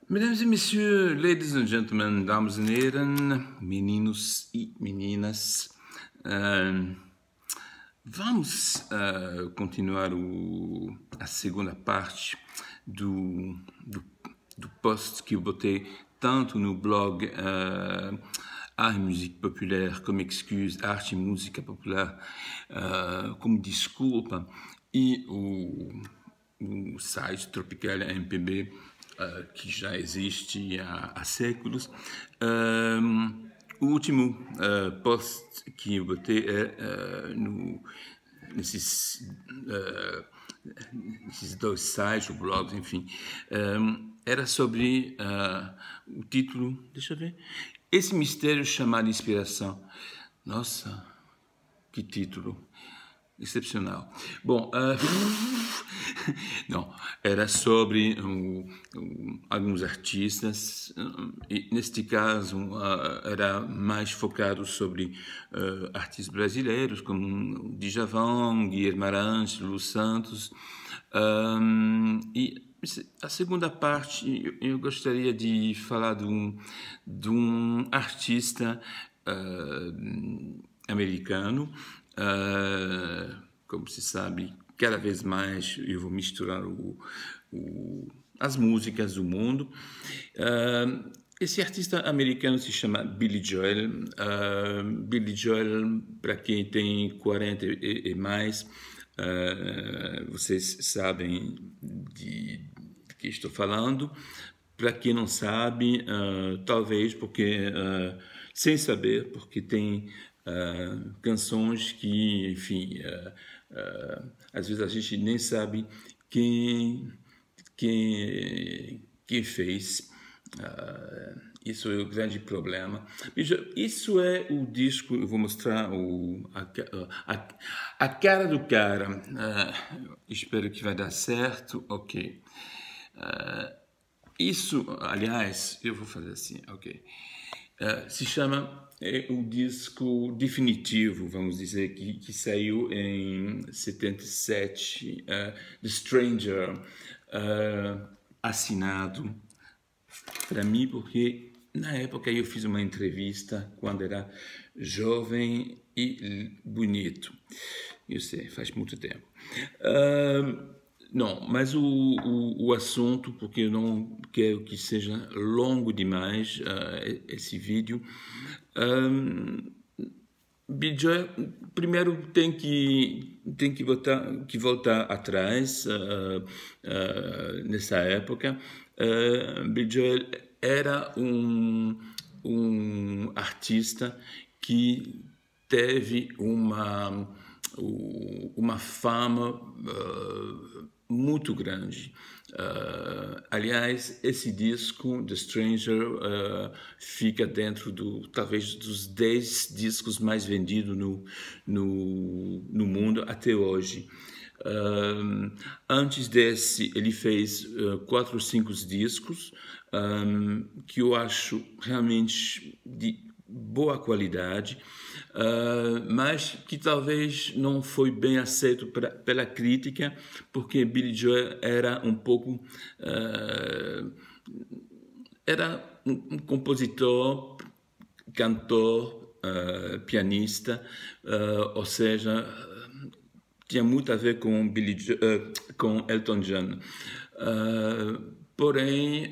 Mesdames et messieurs, ladies and gentlemen, dames en heren, meninos e meninas, vamos continuar a segunda parte do post que eu botei tanto no blog Art et Musique Populaire como excuse, Arte e Música Popular como desculpa, e o site Tropicalia MPB, que já existe há séculos. O último post que eu botei nesses dois sites, ou blogs, enfim, era sobre o título, deixa eu ver, Esse Mistério Chamado Inspiração. Nossa, que título excepcional. Bom, não, era sobre alguns artistas, e neste caso era mais focado sobre artistas brasileiros, como Djavan, Guilherme Arantes, Lu Santos, e a segunda parte eu gostaria de falar de um artista americano. Como se sabe, cada vez mais eu vou misturar as músicas do mundo. Esse artista americano se chama Billy Joel. Billy Joel, para quem tem 40 e mais, vocês sabem de que estou falando. Para quem não sabe, talvez porque, sem saber, porque tem canções que, enfim, às vezes a gente nem sabe quem fez. Isso é o grande problema. Isso é o disco, eu vou mostrar a cara do cara. Espero que vai dar certo. Ok. Isso, aliás, eu vou fazer assim, ok. Se chama o disco definitivo, vamos dizer, que saiu em 77, The Stranger, assinado para mim, porque na época eu fiz uma entrevista quando era jovem e bonito. Eu sei, faz muito tempo. Não, mas o assunto, porque eu não quero que seja longo demais esse vídeo. Billy Joel, primeiro tem que voltar atrás nessa época. Billy Joel era um artista que teve uma fama muito grande. Aliás, esse disco, The Stranger, fica dentro talvez dos 10 discos mais vendidos no mundo até hoje. Antes desse, ele fez 4 ou 5 discos que eu acho realmente de boa qualidade, mas que talvez não foi bem aceito pela crítica, porque Billy Joel era um pouco era um compositor, cantor, pianista, ou seja, tinha muito a ver com com Elton John. Porém,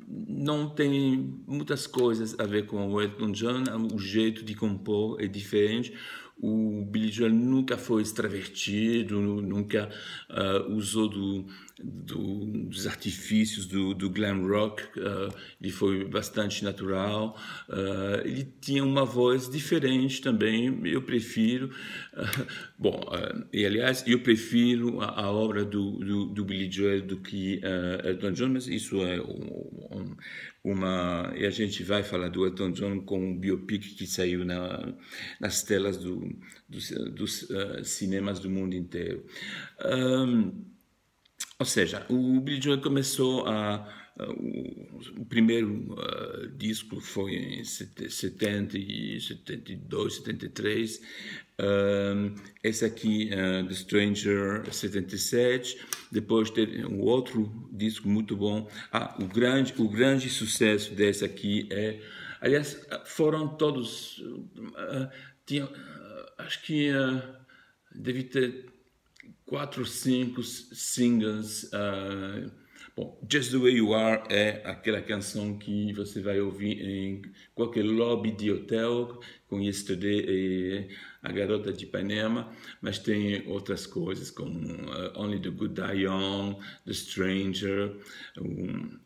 não tem muitas coisas a ver com o Elton John. O jeito de compor é diferente. O Billy Joel nunca foi extravertido, nunca usou dos artifícios do glam rock. Ele foi bastante natural. Ele tinha uma voz diferente também. Eu prefiro. E aliás, eu prefiro a obra do Billy Joel do que Elton John, mas isso é e a gente vai falar do Elton John com o biopic que saiu nas telas dos cinemas do mundo inteiro. Ou seja, o Billy Joel começou a o primeiro disco foi em 70, 72, 73. Esse aqui, The Stranger, 77. Depois teve um outro disco muito bom. O grande sucesso desse aqui é... Aliás, foram todos... acho que deve ter 4 ou 5 singles. Bom, Just the Way You Are é aquela canção que você vai ouvir em qualquer lobby de hotel, com Yesterday e A Garota de Ipanema, mas tem outras coisas como Only the Good Die Young, The Stranger,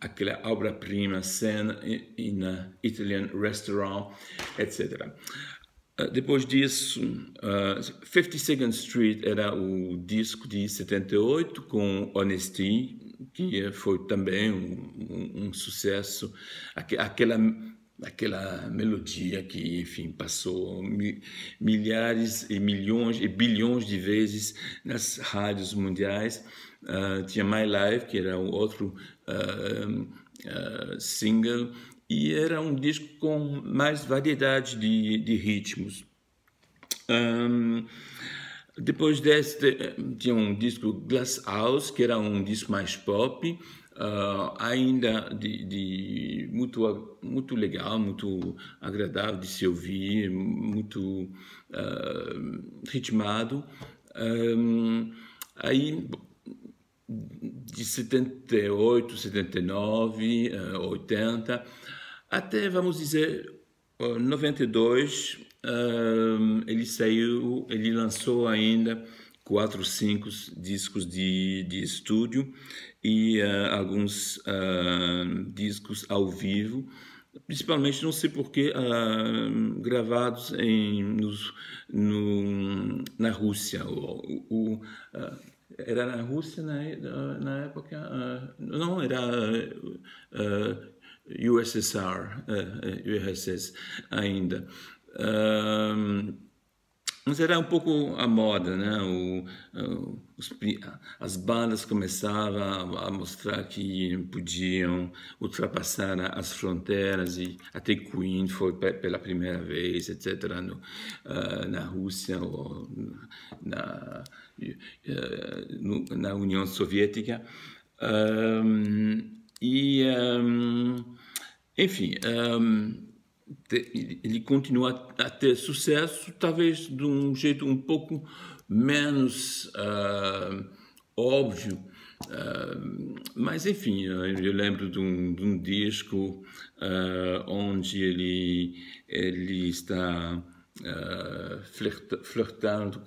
aquela obra-prima Scene in an Italian Restaurant, etc. Depois disso, 52nd Street era o disco de 78 com Honesty, que foi também um sucesso. Aquela melodia que, enfim, passou milhares e milhões e bilhões de vezes nas rádios mundiais. Tinha My Life, que era um outro single, e era um disco com mais variedade de ritmos. Depois desse, tinha um disco Glass House, que era um disco mais pop, ainda muito legal, muito agradável de se ouvir, muito ritmado. Aí, de 78, 79, 80, até, vamos dizer, 92, ele lançou ainda 4 ou 5 discos de estúdio e alguns discos ao vivo, principalmente, não sei porquê, gravados na Rússia. Era na Rússia na época? Não, era USSR ainda. Mas era um pouco a moda, né? As bandas começavam a mostrar que podiam ultrapassar as fronteiras, e até Queen foi pela primeira vez, etc., na Rússia ou na União Soviética. Enfim, ele continua a ter sucesso, talvez de um jeito um pouco menos óbvio, mas enfim, eu lembro de um disco onde ele está flertando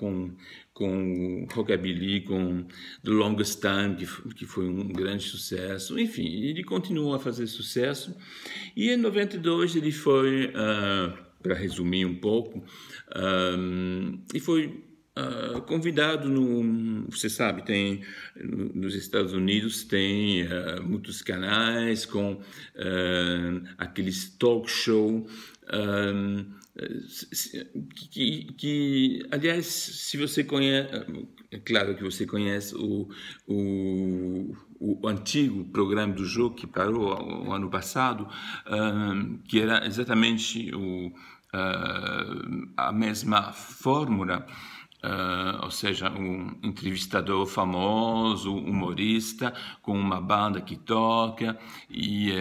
com rockabilly, com The Longest Time, que foi um grande sucesso. Enfim, ele continuou a fazer sucesso. E em 92 ele foi, para resumir um pouco, e foi convidado você sabe, tem nos Estados Unidos tem muitos canais com aqueles talk show, que aliás, se você conhece, é claro que você conhece o antigo programa do jogo que parou o ano passado, que era exatamente a mesma fórmula. Ou seja, um entrevistador famoso, humorista, com uma banda que toca e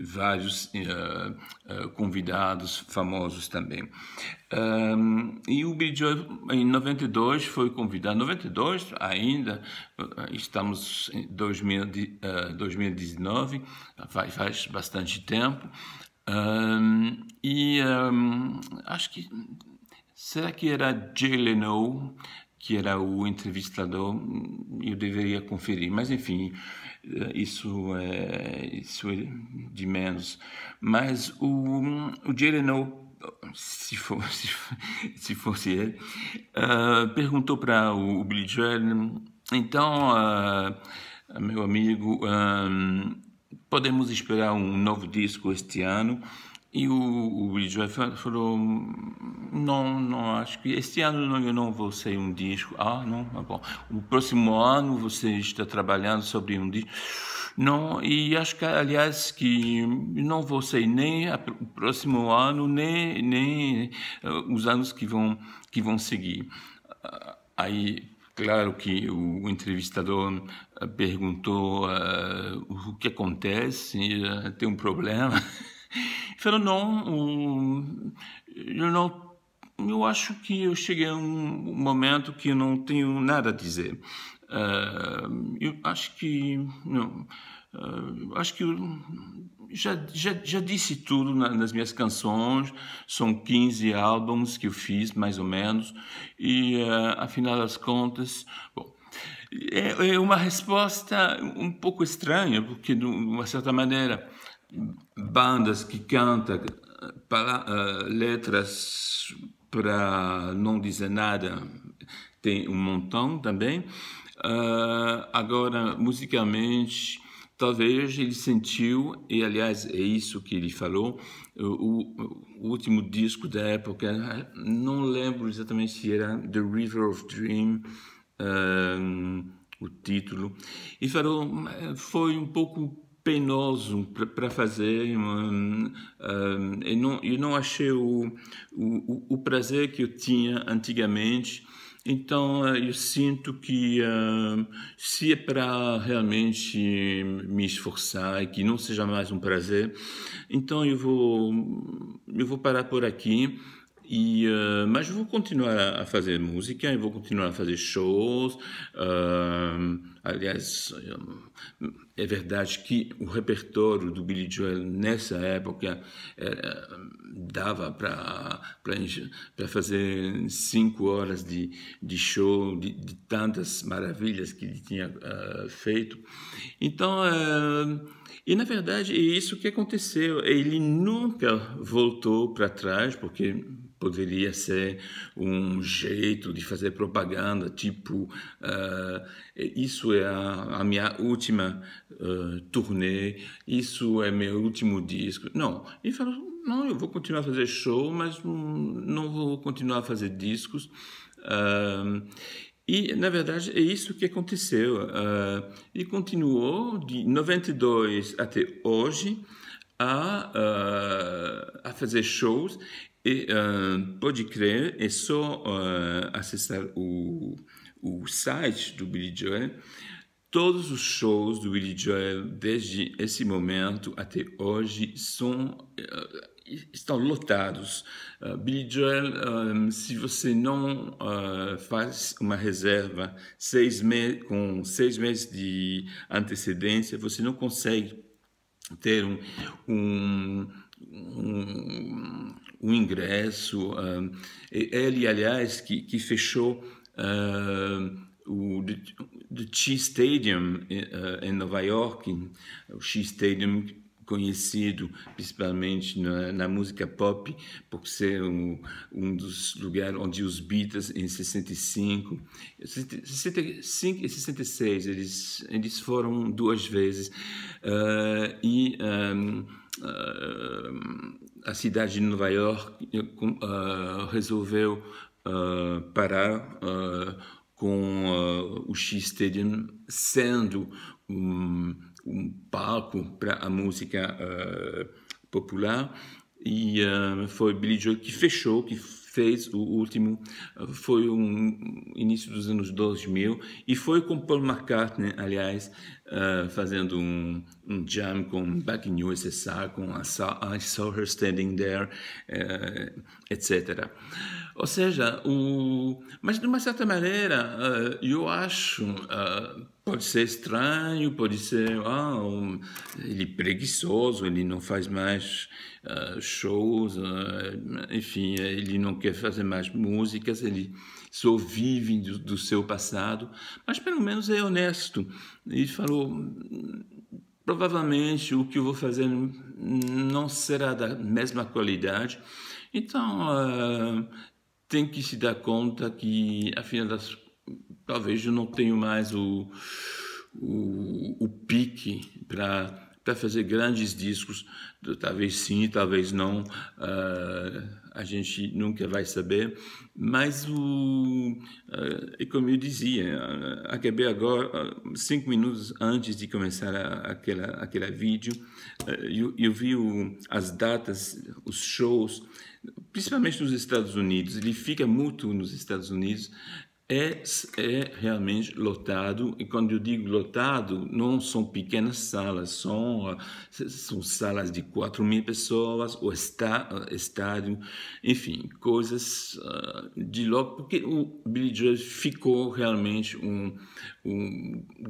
vários convidados famosos também. E o Billy Joel, em 92, foi convidado. 92 ainda, estamos em 2019, faz bastante tempo. Acho que... Será que era Jay Leno, que era o entrevistador? Eu deveria conferir, mas enfim, isso é de menos. Mas o Jay Leno, se fosse ele, perguntou para o Billy Joel: então, meu amigo, podemos esperar um novo disco este ano? E o Billy Joel falou: não, acho que este ano eu não vou sair um disco. Não, bom. O próximo ano você está trabalhando sobre um disco. Não, e acho que, aliás, que não vou ser nem o próximo ano, nem os anos que vão seguir. Aí, claro que o entrevistador perguntou o que acontece, tem um problema. Ele falou, eu acho que eu cheguei a um momento que eu não tenho nada a dizer. Eu acho que não, acho que eu já disse tudo nas minhas canções. São 15 álbuns que eu fiz, mais ou menos, e afinal das contas, bom, é uma resposta um pouco estranha, porque de uma certa maneira bandas que cantam letras para não dizer nada tem um montão também. Agora, musicalmente, talvez ele sentiu, e aliás é isso que ele falou, o último disco da época, não lembro exatamente se era The River of Dream, o título, e falou, foi um pouco penoso para fazer, eu não achei o prazer que eu tinha antigamente. Então, eu sinto que se é para realmente me esforçar e que não seja mais um prazer, então eu vou parar por aqui. Mas eu vou continuar a fazer música, eu vou continuar a fazer shows. Aliás, é verdade que o repertório do Billy Joel nessa época dava para fazer 5 horas de show, de tantas maravilhas que ele tinha feito. Então, e na verdade é isso que aconteceu. Ele nunca voltou para trás, porque poderia ser um jeito de fazer propaganda, tipo, isso é a minha última turnê, isso é meu último disco. Não, ele falou, não, eu vou continuar a fazer show, mas não vou continuar a fazer discos. E, na verdade, é isso que aconteceu. Ele continuou de 92 até hoje a fazer shows. E pode crer, é só acessar o site do Billy Joel. Todos os shows do Billy Joel, desde esse momento até hoje, estão lotados. Billy Joel, se você não faz uma reserva com 6 meses de antecedência, você não consegue ter um ingresso. Ele, aliás, que fechou o The Shea Stadium em Nova York, o Shea Stadium conhecido principalmente na música pop, por ser um dos lugares onde os Beatles, em 65 e 66, eles foram 2 vezes, a cidade de Nova York resolveu parar com o Shea Stadium sendo um palco para a música popular, e foi Billy Joel que fechou, que fez o último, foi início dos anos 2000, e foi com Paul McCartney, aliás, fazendo um jam com Back in USSR, com I Saw Her Standing There, etc. Ou seja, mas de uma certa maneira, eu acho, pode ser estranho, pode ser ele é preguiçoso, ele não faz mais shows, enfim, ele não quer fazer mais músicas, ele só vive do seu passado, mas pelo menos é honesto. Ele falou, provavelmente o que eu vou fazer não será da mesma qualidade, então tem que se dar conta que, afinal talvez eu não tenho mais o pique para para fazer grandes discos, talvez sim, talvez não, a gente nunca vai saber, mas é como eu dizia, acabei agora, 5 minutos antes de começar aquele vídeo, eu vi as datas, os shows, principalmente nos Estados Unidos, ele fica muito nos Estados Unidos, é realmente lotado, e quando eu digo lotado, não são pequenas salas, são salas de 4.000 pessoas, ou estádio, enfim, coisas de louco, porque o Billy Joel ficou realmente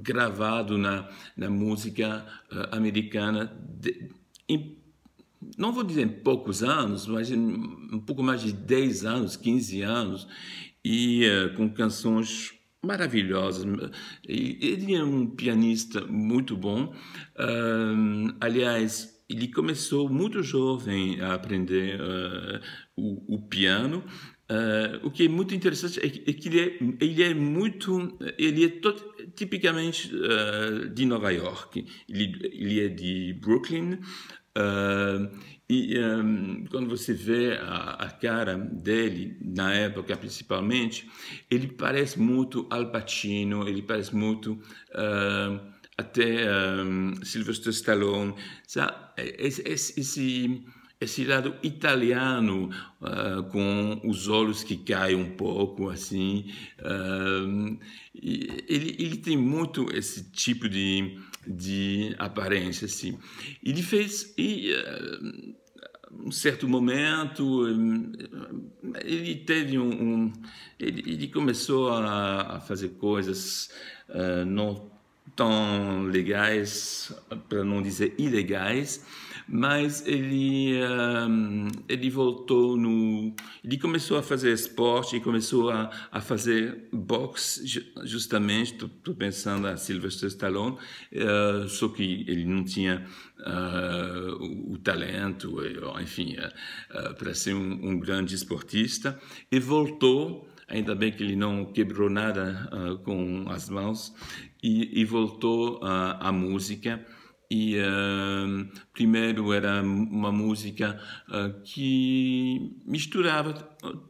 gravado na música americana, não vou dizer em poucos anos, mas em um pouco mais de 10 anos, 15 anos, e com canções maravilhosas. Ele é um pianista muito bom. Aliás, ele começou muito jovem a aprender o piano. O que é muito interessante é que ele é tipicamente de Nova York. Ele é de Brooklyn. Quando você vê a cara dele, na época principalmente, ele parece muito Al Pacino, ele parece muito até Sylvester Stallone, sabe? Esse lado italiano, com os olhos que caem um pouco, assim, ele tem muito esse tipo de aparência, assim. Ele fez, um certo momento, ele teve ele começou a fazer coisas não tão legais, para não dizer ilegais, mas ele voltou ele começou a fazer esporte, começou a fazer boxe, justamente, estou pensando a Sylvester Stallone, só que ele não tinha o talento, enfim, para ser um grande esportista, e voltou. Ainda bem que ele não quebrou nada com as mãos, e voltou à música. E primeiro era uma música que misturava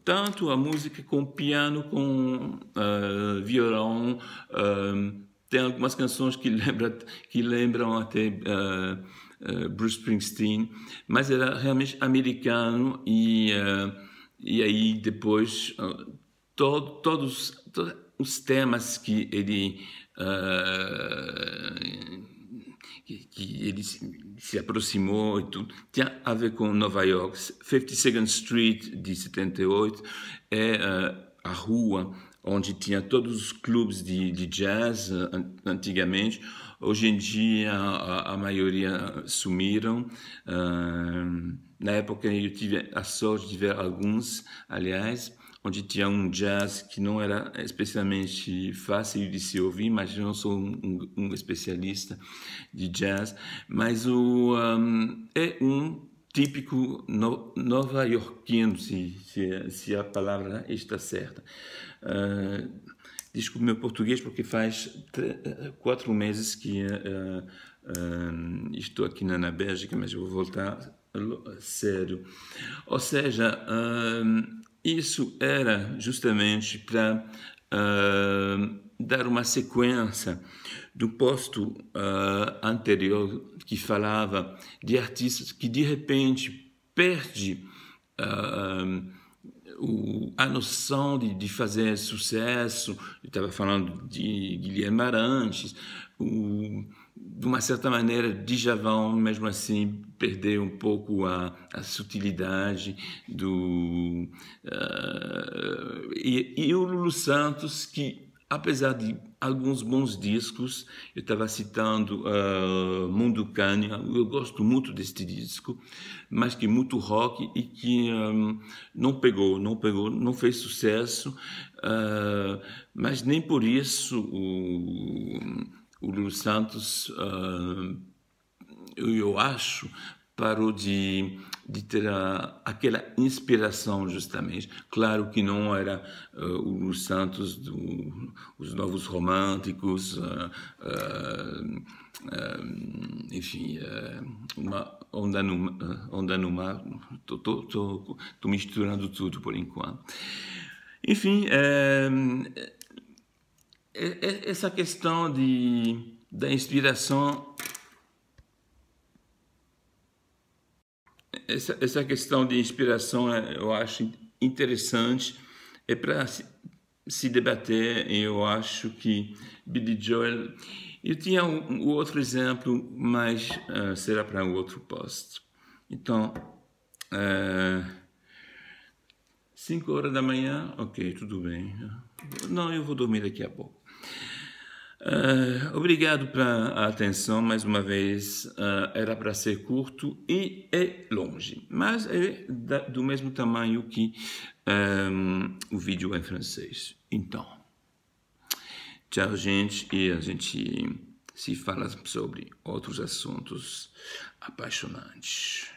tanto a música com piano, com violão. Tem algumas canções que lembram até Bruce Springsteen, mas era realmente americano. E aí depois todos os temas que ele se aproximou e tudo, tinha a ver com Nova York. 52nd Street, de 78, é a rua onde tinha todos os clubes de jazz antigamente. Hoje em dia, a maioria sumiram. Na época, eu tive a sorte de ver alguns, aliás, onde tinha um jazz que não era especialmente fácil de se ouvir, mas eu não sou um especialista de jazz, mas é um típico nova-iorquino, se a palavra está certa. Desculpe meu português, porque faz 4 meses que estou aqui na Bélgica, mas eu vou voltar sério. Ou seja, isso era justamente para dar uma sequência do posto anterior, que falava de artistas que de repente perde a noção de fazer sucesso. Eu estava falando de Guilherme Arantes, de uma certa maneira, Djavan, mesmo assim, perdeu um pouco a sutilidade e o Lulu Santos, que, apesar de alguns bons discos, eu estava citando Mundo Cânia, eu gosto muito deste disco, mas que é muito rock e que não pegou, não fez sucesso, mas nem por isso o Lulu Santos, eu acho, parou de ter aquela inspiração, justamente. Claro que não era o Lulu Santos os Novos Românticos, enfim, uma onda no mar. Tô misturando tudo por enquanto. Enfim, essa questão da inspiração, essa questão de inspiração eu acho interessante, é para se debater, e eu acho que Billy Joel... Eu tinha um outro exemplo, mas será para um outro post. Então, 5 horas da manhã, ok, tudo bem. Não, eu vou dormir daqui a pouco. Obrigado pela atenção, mais uma vez. Era para ser curto e é longe, mas é do mesmo tamanho que o vídeo em francês. Então, tchau, gente, e a gente se fala sobre outros assuntos apaixonantes.